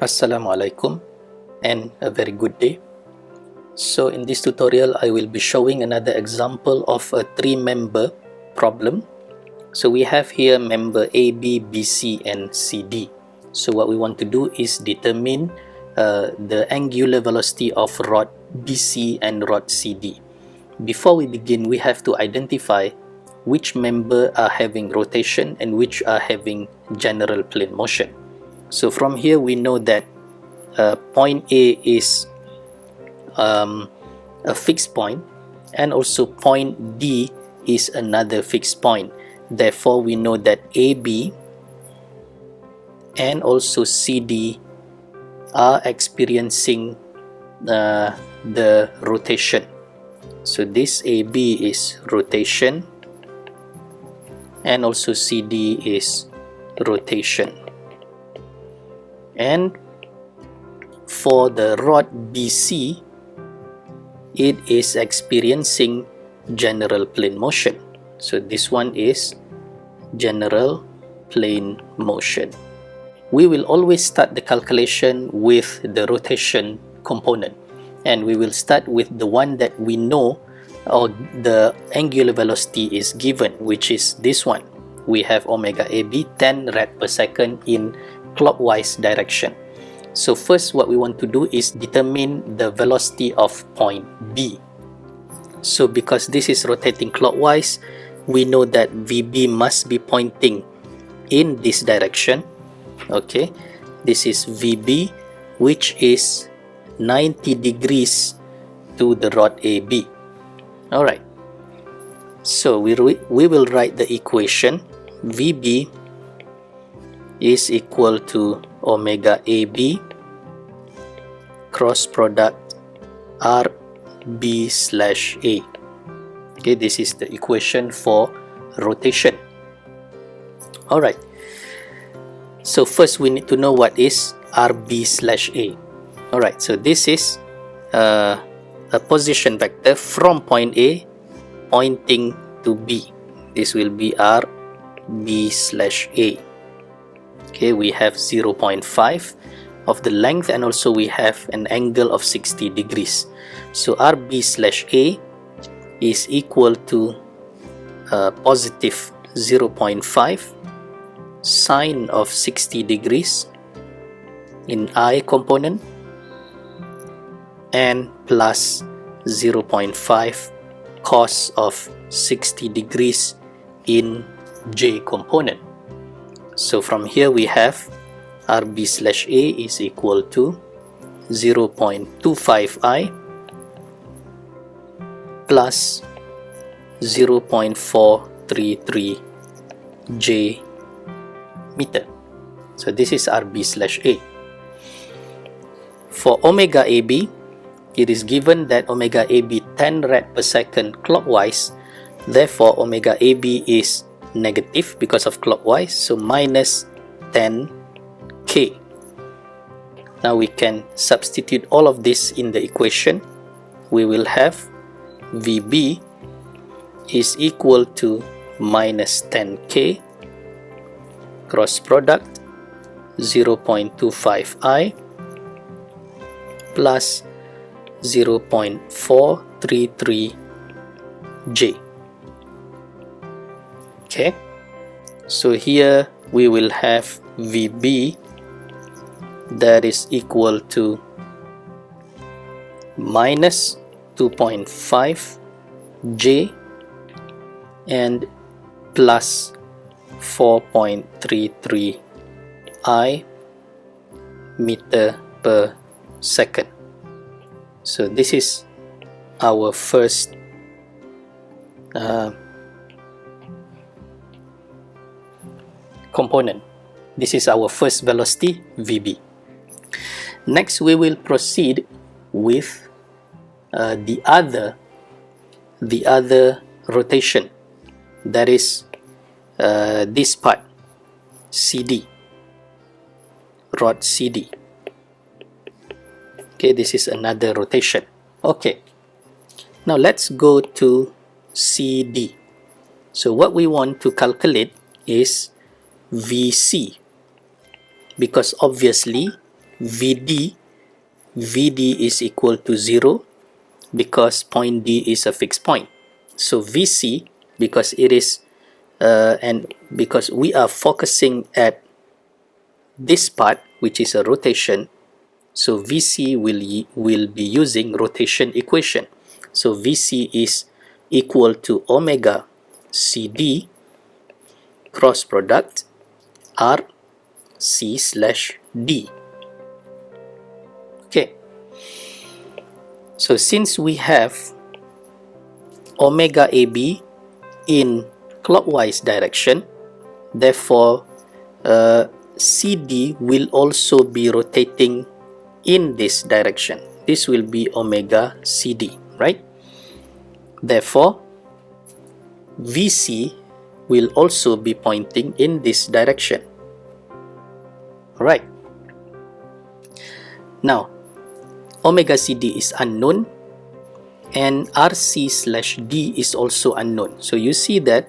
Assalamualaikum and a very good day. So in this tutorial I will be showing another example of a three-member problem. So we have here member A, B, BC and CD. So what we want to do is determine the angular velocity of rod BC and rod CD. Before we begin, we have to identify which member are having rotation and which are having general plane motion. So from here we know that point A is a fixed point, and also point D is another fixed point. Therefore we know that AB and also CD are experiencing the rotation. So this AB is rotation and also CD is rotation. And for the rod BC, it is experiencing general plane motion. So this one is general plane motion. We will always start the calculation with the rotation component, and we will start with the one that we know, or the angular velocity is given, which is this one. We have omega AB 10 rad per second in clockwise direction. So first what we want to do is determine the velocity of point B. So because this is rotating clockwise, we know that VB must be pointing in this direction. Okay, this is VB, which is 90 degrees to the rod AB. Alright, so we will write the equation. VB is equal to omega AB cross product RB slash A. Okay, this is the equation for rotation. Alright, so first we need to know what is RB slash A. Alright, so this is a position vector from point A pointing to B. This will be RB slash A. Okay, we have 0.5 of the length, and also we have an angle of 60 degrees. So RB slash A is equal to positive 0.5 sine of 60 degrees in I component and plus 0.5 cos of 60 degrees in J component. So from here we have RB slash A is equal to 0.25I plus 0.433 J meter. So this is RB slash A. For omega AB, it is given that omega AB 10 rad per second clockwise. Therefore omega AB is negative because of clockwise, so minus 10k. Now we can substitute all of this in the equation. We will have VB is equal to minus 10k cross product 0.25I plus 0.433 J. Okay, so here we will have VB that is equal to minus 2.5 J and plus 4.33 I meter per second. So this is our first component. This is our first velocity, VB. Next we will proceed with the other rotation, that is this part, CD, rod CD. Okay, this is another rotation. Okay, now let's go to CD. So what we want to calculate is VC, because obviously VD, VD is equal to 0 because point D is a fixed point. So VC, because it is and because we are focusing at this part, which is a rotation, so VC will be using rotation equation. So VC is equal to omega CD cross product RC slash D. Okay, so since we have omega AB in clockwise direction, therefore CD will also be rotating in this direction. This will be omega CD, right? Therefore VC will also be pointing in this direction. Alright, now omega CD is unknown and RC slash D is also unknown. So you see that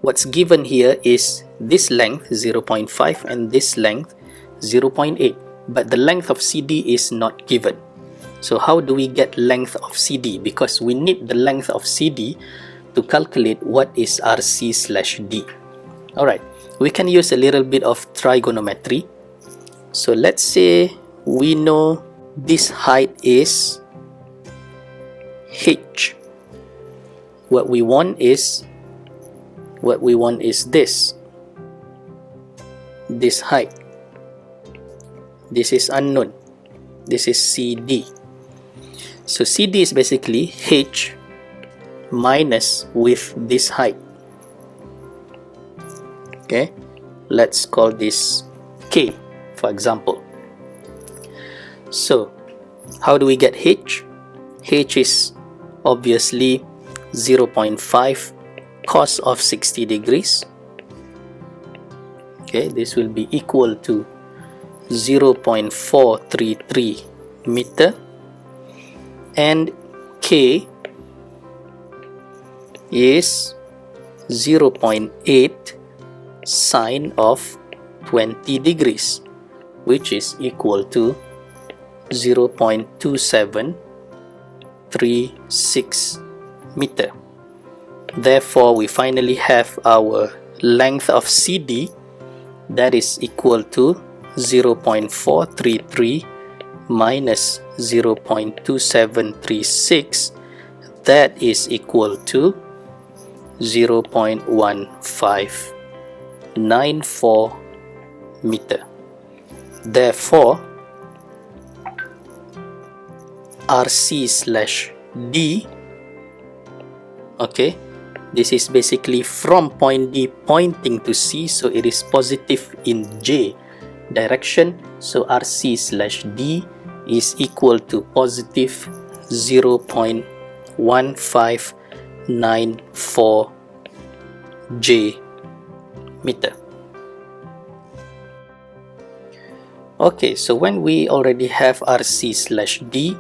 what's given here is this length 0.5 and this length 0.8, but the length of CD is not given. So how do we get length of CD? Because we need the length of CD to calculate what is RC slash D. Alright, we can use a little bit of trigonometry. So let's say we know this height is H. What we want is this height. This is unknown. This is CD. So CD is basically H minus with this height. Okay, let's call this K, for example. So how do we get H? H is obviously 0.5 cos of 60 degrees. Okay, this will be equal to 0.433 meter, and K is 0.8 sine of 20 degrees, which is equal to 0.2736 meter. Therefore, we finally have our length of CD, that is equal to 0.433 minus 0.2736, that is equal to 0.1594 meter. Therefore, RC slash D, okay, this is basically from point D pointing to C, so it is positive in J direction. So RC slash D is equal to positive 0.1594 J meter. Okay, so when we already have RC slash D,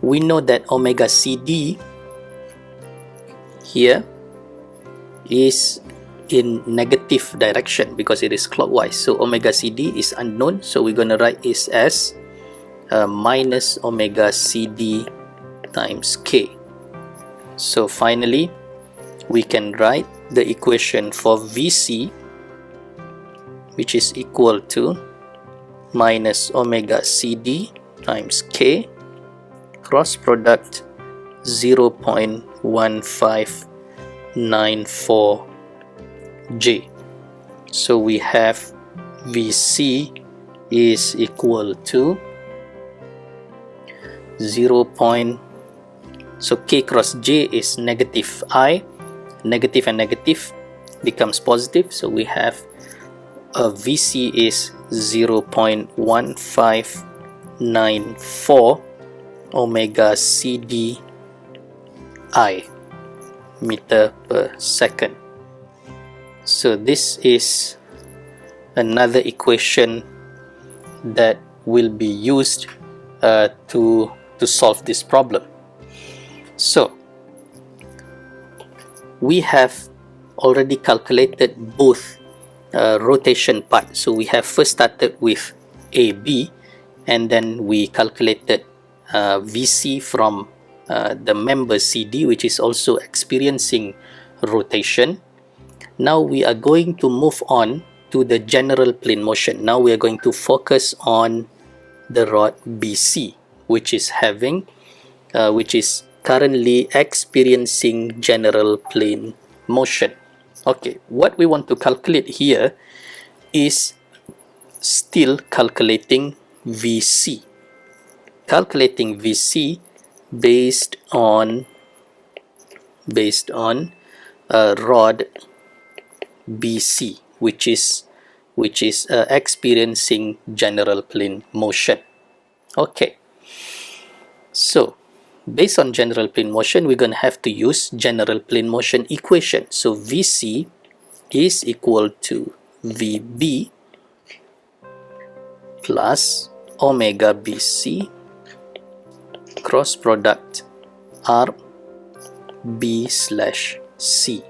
we know that omega CD here is in negative direction because it is clockwise. So omega CD is unknown, so we're going to write this as minus omega CD times K. So finally, we can write the equation for VC, which is equal to minus omega CD times K cross product 0.1594 J. So we have VC is equal to 0. So K cross J is negative I. Negative and negative becomes positive. So we have VC is 0.1594 omega CD I meter per second. So this is another equation that will be used to solve this problem. So we have already calculated both rotation part. So we have first started with AB, and then we calculated VC from the member CD, which is also experiencing rotation. Now we are going to move on to the general plane motion. Now we are going to focus on the rod BC, which is currently experiencing general plane motion. Okay, what we want to calculate here is still calculating VC. Calculating VC based on rod BC, which is experiencing general plane motion. Okay, so based on general plane motion, we're going to have to use general plane motion equation. So VC is equal to VB plus omega BC cross product RB slash C.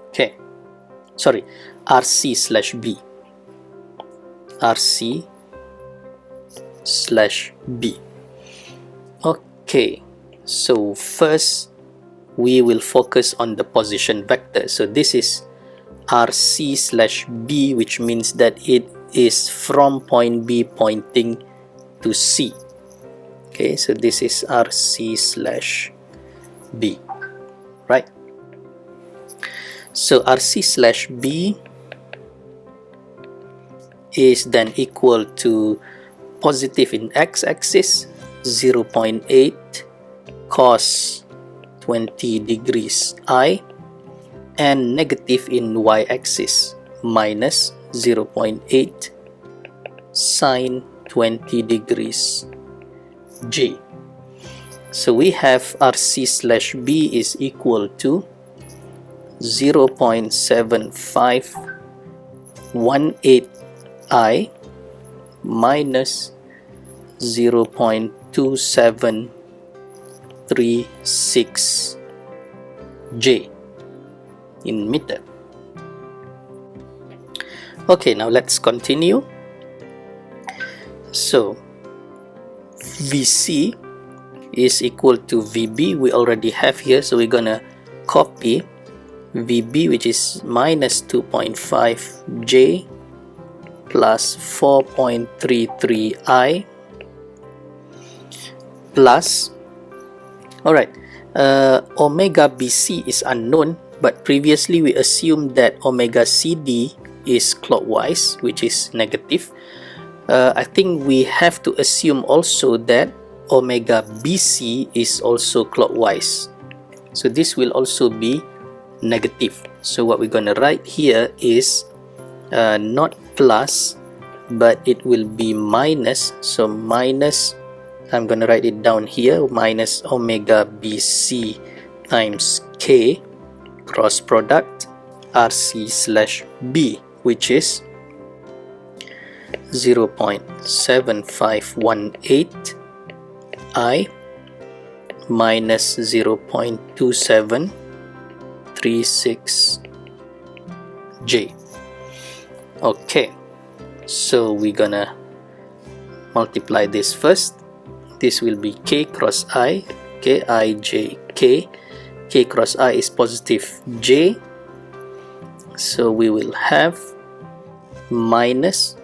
Okay, sorry, RC slash B. RC slash B. Okay, so first we will focus on the position vector. So this is RC slash B, which means that it is from point B pointing to C. Okay, so this is RC slash B, right? So RC slash B is then equal to positive in x-axis 0.8 cos 20 degrees I, and negative in y-axis minus 0.8 sine 20 degrees J. So we have RC slash B is equal to 0.7518 I minus 0.2736 J in meter. Okay, now let's continue. So VC is equal to VB, we already have here, so we're gonna copy VB, which is minus 2.5 J plus 4.33 I plus, alright, omega BC is unknown, but previously we assumed that omega CD is clockwise, which is negative. I think we have to assume also that omega BC is also clockwise, so this will also be negative. So what we're going to write here is not plus, but it will be minus. So minus, I'm going to write it down here, minus omega BC times K cross product RC slash B, which is 0.7518 I minus 0.2736 J. Okay, so we're gonna multiply this first. This will be K cross I, K I J K. K cross I is positive J, so we will have minus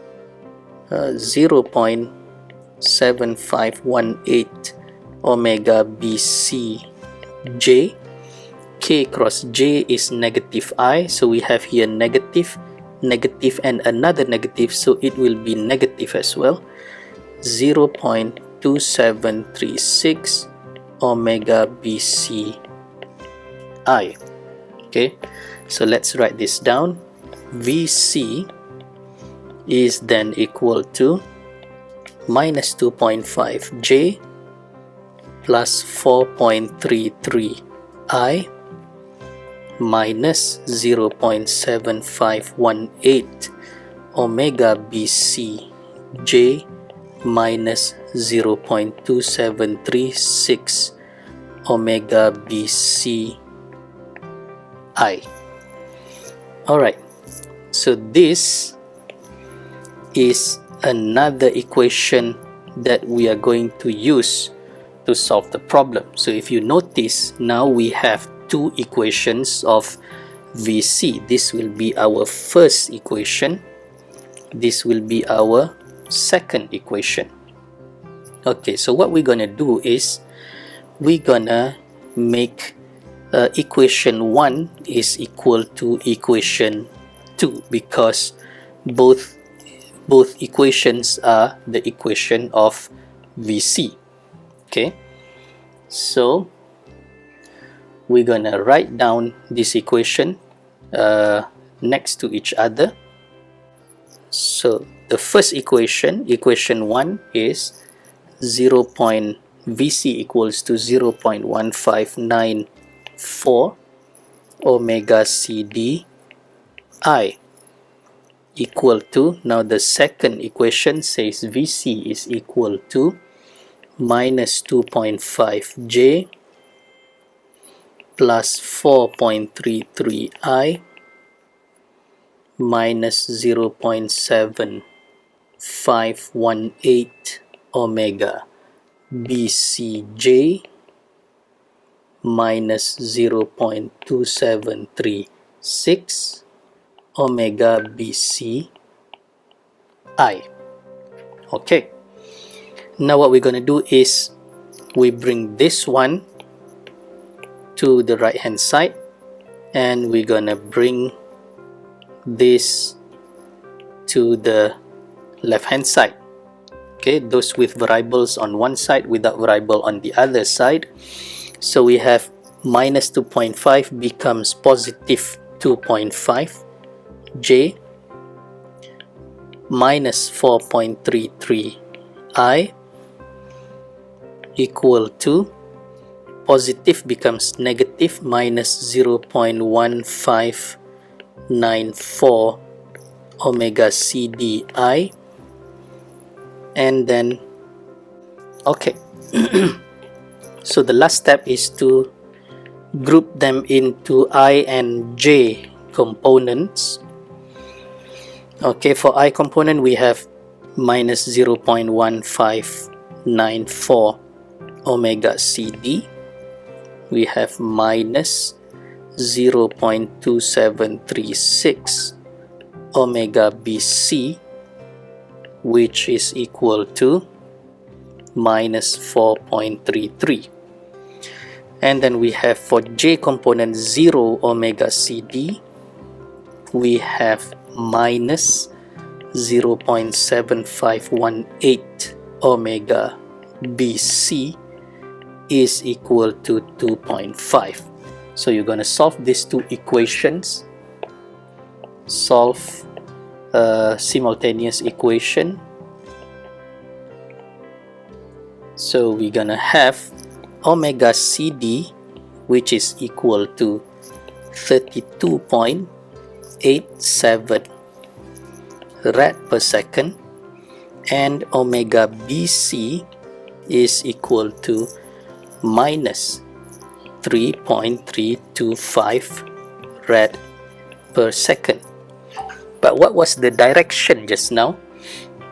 0.7518 omega BC J. K cross J is negative I, so we have here negative, negative, and another negative, so it will be negative as well, 0.2736 omega BC I. Okay, so let's write this down. VC is then equal to minus 2.5 J plus 4.33 I minus 0.7518 omega BC J minus 0.2736 omega BC I. Alright, So this is another equation that we are going to use to solve the problem. So if you notice, now we have two equations of VC. This will be our first equation. This will be our second equation. Okay, so what we're gonna do is we're gonna make equation 1 is equal to equation 2 because both equations are the equation of VC. Okay, so we're gonna write down this equation next to each other. So the first equation, equation 1, is VC equals to 0.1594 omega CD I equal to, now the second equation says VC is equal to minus 2.5 J plus 4.33 I minus 0.7518 omega BCJ minus 0.2736 omega BCI. Okay, now what we're going to do is we bring this one to the right hand side and we're going to bring this to the left hand side. Okay, those with variables on one side without variable on the other side. So we have minus 2.5 becomes positive 2.5 J minus 4.33 I equal to positive becomes negative minus 0.1594 omega CDI, and then okay so the last step is to group them into I and J components. Okay, for I component we have minus 0.1594 omega CD, we have minus 0.2736 omega BC, which is equal to minus 4.33, and then we have for J component 0 omega CD, we have minus 0.7518 omega BC is equal to 2.5. So you're going to solve these two equations, solve simultaneous equation. So we're going to have omega CD, which is equal to 32.87 rad per second, and omega BC is equal to minus 3.325 rad per second. But what was the direction just now?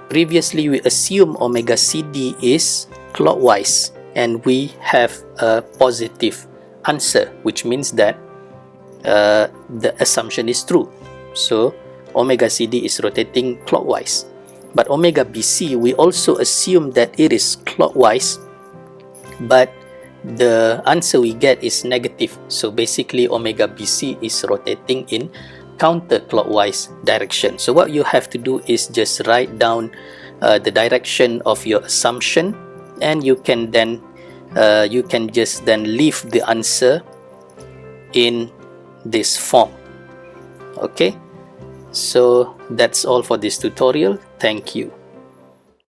Previously we assumed omega CD is clockwise and we have a positive answer, which means that the assumption is true. So omega CD is rotating clockwise. But omega BC, we also assume that it is clockwise, but the answer we get is negative. So basically omega BC is rotating in counterclockwise direction. So what you have to do is just write down the direction of your assumption, and you can then just leave the answer in this form. Okay, so that's all for this tutorial. Thank you.